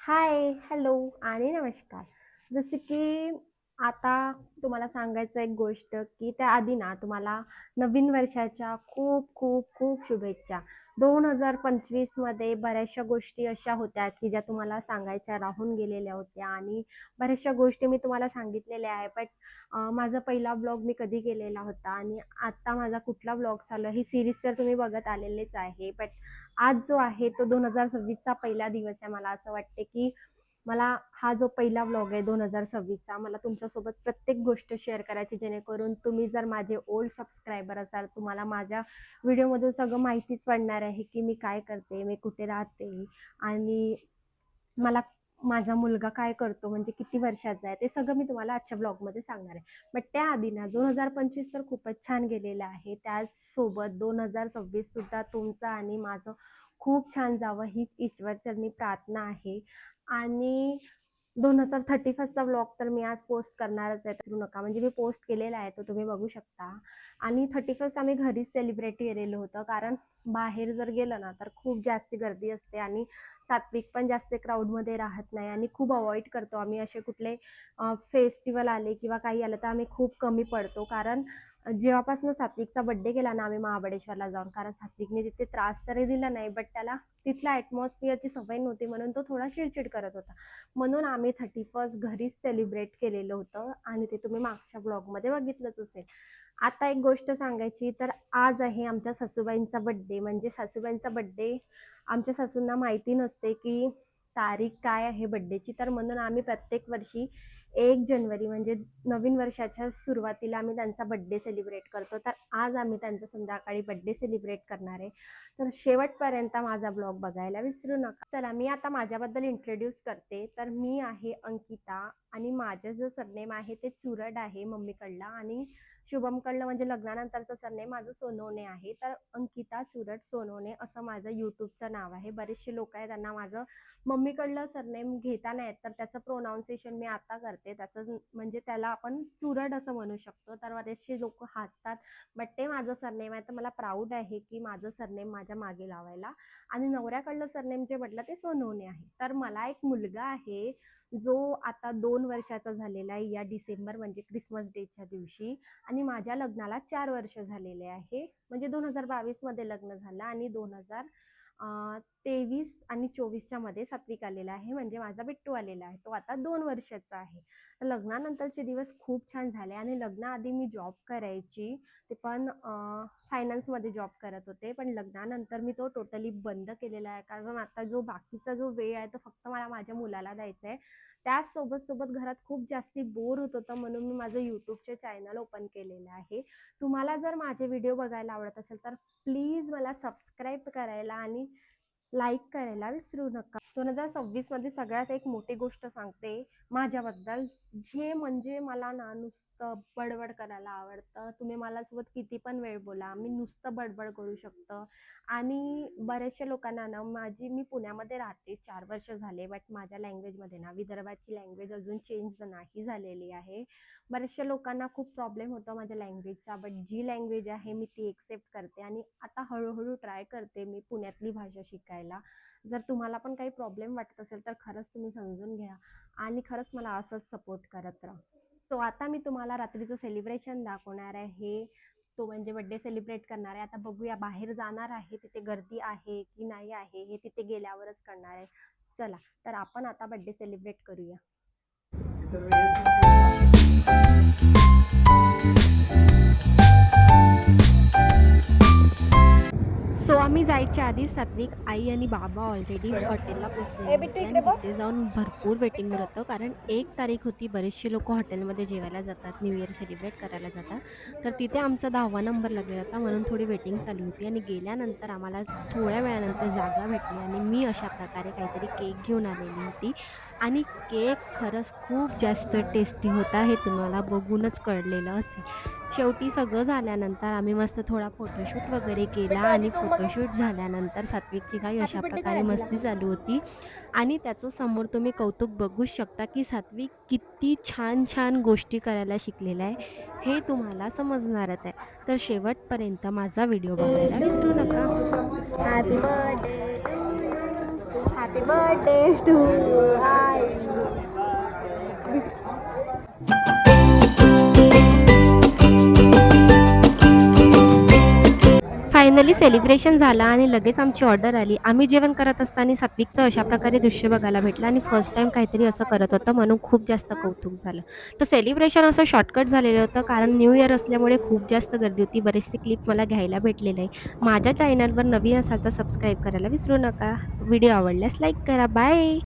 हाय, hello आणि नमस्कार. जसं की आता तुम्हाला सांगायचं एक गोष्ट, की त्याआधी ना तुम्हाला नवीन वर्षाच्या खूप, खूप, खूप शुभेच्छा. 2025 मध्ये बऱ्याचशा गोष्टी अशा होत्या, की ज्या तुम्हाला सांगायच्या राहून गेलेल्या होत्या आणि बऱ्याचशा गोष्टी मी तुम्हाला सांगितलेल्या आहे. माझा पहिला ब्लॉग मी कधी केलेला होता आणि आता माझा कुठला ब्लॉग चालू आहे, ही सीरीज तर तुम्ही बघत आलेलेच आहे. आज जो आहे तो 2026चा पहिला दिवस आहे. मला असं वाटते, की मला हा जो पहिला व्लॉग आहे 2026चा मला तुमच्यासोबत प्रत्येक गोष्ट शेअर करायची, जेणेकरून तुम्ही जर माझे ओल्ड सबस्क्रायबर असाल, तुम्हाला माझ्या व्हिडिओमधून सगळं माहितीच पडणार आहे, की मी काय करते, मी कुठे राहते आणि मला माझा मुलगा काय करतो, म्हणजे किती वर्षाचा आहे, ते सगळं मी तुम्हाला आजच्या ब्लॉगमध्ये सांगणार आहे. बट त्याआधी ना 2025 तर खूपच छान गेलेलं आहे. त्याचसोबत 2026 सुद्धा तुमचं आणि माझं खूप छान जावं हीच ईश्वरचरणी प्रार्थना आहे. आणि 2031चा व्लॉग तर मी आज पोस्ट करणारच आहे, विसरू नका. म्हणजे मी पोस्ट केलेला आहे, तो तुम्ही बघू शकता. आणि 31st आम्ही घरीच सेलिब्रेट केलेलं होतं, कारण बाहेर जर गेलं ना तर खूप जास्त गर्दी असते आणि सात्विक पण जास्त क्राऊडमध्ये राहत नाही आणि खूप अवॉइड करतो आम्ही असे कुठले फेस्टिवल आले किंवा काही आलं तर आम्ही खूप कमी पडतो. कारण जेव्हापासून सात्विकचा बड्डे केला ना आम्ही महाबळेश्वरला जाऊन, कारण सात्विकने तिथे त्रास तरी दिला नाही, बट त्याला तिथल्या ॲटमॉस्फिअरची सवय नव्हती म्हणून तो थोडा चिडचिड करत होता. म्हणून आम्ही 31st घरीच सेलिब्रेट केलेलं होतं आणि ते तुम्ही मागच्या ब्लॉगमध्ये बघितलंच असेल. आता एक गोष्ट सांगायची तर आज आहे आमच्या सासूबाईंचा बड्डे. म्हणजे सासूबाईंचा बड्डे आमच्या सासूंना माहिती नसते की तारीख काय आहे बड्डेची, तर म्हणून आम्ही प्रत्येक वर्षी 1 जानेवारी म्हणजे नवीन वर्षाच्या सुरुवातीला आम्ही त्यांचा बड्डे सेलिब्रेट करतो. तर आज आम्ही त्यांचा संध्याकाळी बड्डे सेलिब्रेट करणार आहे. तर शेवटपर्यंत माझा ब्लॉग बघायला विसरू नका. चला मी आता माझ्याबद्दल इंट्रोड्यूस करते. तर मी आहे अंकिता आणि माझं जो सरनेम आहे ते चुरड आहे मम्मीकडला आणि शुभमकडलं म्हणजे लग्नानंतरचं सरनेम माझं सोनवणे आहे. तर अंकिता चुरट सोनवणे असं माझं यूट्यूबचं नाव आहे. बरेचसे लोक आहेत त्यांना माझं मम्मीकडलं सरनेम घेता नाही येत, तर त्याचं प्रोनाऊन्सिएशन मी आता करते. त्याचं म्हणजे त्याला आपण चुरड असं म्हणू शकतो. तर बरेचसे लोक हसतात, बट ते माझं सरनेम आहे. तर मला प्राऊड आहे की माझं सरनेम माझ्या मागे लावायला. आणि नवऱ्याकडलं सरनेम जे म्हटलं ते सोनवणे आहे. तर मला एक मुलगा आहे जो आता 2 वर्षाचा झालेला आहे या डिसेंबर म्हणजे क्रिसमस डेच्या दिवशी. आणि माझ्या लग्नाला 4 वर्ष झालेले आहे. म्हणजे 2022 मध्ये लग्न झालं आणि 2023 आणि 24च्या मध्ये सात्विक आलेला आहे, म्हणजे माझा बिट्टू आलेला आहे. तो आता 2 वर्षाचा आहे. लग्नानंतरचे दिवस खूप छान झाले आणि लग्नाआधी मी जॉब करायची, ते पण फायनान्समध्ये जॉब करत होते. पण लग्नानंतर मी तो टोटली बंद केलेला आहे, कारण आता जो बाकीचा जो वेळ आहे तो फक्त मला माझ्या मुलाला द्यायचा आहे. त्याच सोबत घरात खूप जास्ती बोर होत होतं, म्हणून मी माझं यूट्यूबचे चॅनल ओपन केलेलं आहे. तुम्हाला जर माझे व्हिडिओ बघायला आवडत असेल तर प्लीज मला सबस्क्राईब करायला आणि लाईक करायला विसरू नका. 2026 मध्ये सगळ्यात एक मोठी गोष्ट सांगते माझ्याबद्दल, जे म्हणजे मला ना नुसतं बडबड करायला आवडतं. तुम्ही मला सोबत किती पण वेळ बोला, मी नुसतं बडबड करू शकतं. आणि बऱ्याचशा लोकांना ना मी पुण्यामध्ये राहते 4 वर्ष झाले, बट माझ्या लँग्वेजमध्ये ना विदर्भाची लँग्वेज अजून चेंज नाही झालेली आहे. बऱ्याचशा लोकांना खूप प्रॉब्लेम होतो माझ्या लँग्वेजचा, बट जी लँग्वेज आहे मी ती एक्सेप्ट करते आणि आता हळूहळू ट्राय करते मी पुण्यातली भाषा शिकायला. जर तुम्हाला पण काही प्रॉब्लेम वाटत असेल तर खरंच तुम्ही समजून घ्या आणि खरंच मला असंच सपोर्ट करत राहा. तो आता मी तुम्हाला रात्रीचं सेलिब्रेशन दाखवणार आहे. तो म्हणजे बर्थडे सेलिब्रेट करणार आहे. आता बघूया, बाहेर जाणार आहे, तिथे गर्दी आहे की नाही आहे हे तिथे गेल्यावरच कळणार आहे. चला तर आपण आता बर्थडे सेलिब्रेट करूया. सो आम्ही जायच्या आधी सात्विक, आई आणि बाबा ऑलरेडी हॉटेलला पोचलेले होते आणि तिथे जाऊन भरपूर वेटिंगवर होतं, कारण 1 तारीख होती. बरेचसे लोक हॉटेलमध्ये जेवायला जातात, न्यू इयर सेलिब्रेट करायला जातात. तर तिथे आमचा 10वा नंबर लागलेला होता, म्हणून थोडी वेटिंग चालू होती. आणि गेल्यानंतर आम्हाला थोड्या वेळानंतर जागा भेटली आणि मी अशा प्रकारे काहीतरी केक घेऊन आलेली होती. आणि केक खरंच खूप जास्त टेस्टी होता, हे तुम्हाला बघूनच कळलेलं असेल. शेवटी सगळं झाल्यानंतर आम्ही मस्त थोडा फोटोशूट वगैरे केला आणि फोटोशूट झाल्यानंतर सात्विकची काही अशा प्रकारे मस्ती चालू होती. आणि त्याचं समोर तुम्ही कौतुक बघूच शकता की सात्विक किती छान छान गोष्टी करायला शिकलेला आहे, हे तुम्हाला समजणारच आहे. तर शेवटपर्यंत माझा व्हिडिओ बघायला विसरू नका. Happy birthday to you, happy birthday to finally celebration झालं आणि लगेच आमची ऑर्डर आली. आम्ही जेवण करत असताना सात्विकचं अशा प्रकारे दृश्य बघायला भेटलं आणि फर्स्ट टाईम काहीतरी असं करत होतं म्हणून खूप जास्त कौतुक झालं. तर सेलिब्रेशन असं शॉर्टकट झालेलं होतं कारण न्यू इयर असल्यामुळे खूप जास्त गर्दी होती. बरेचसे क्लिप मला घ्यायला भेटले नाही. माझ्या चॅनलवर नवीन असाल तर सबस्क्राईब करायला विसरू नका. व्हिडिओ आवडल्यास लाईक करा. बाय.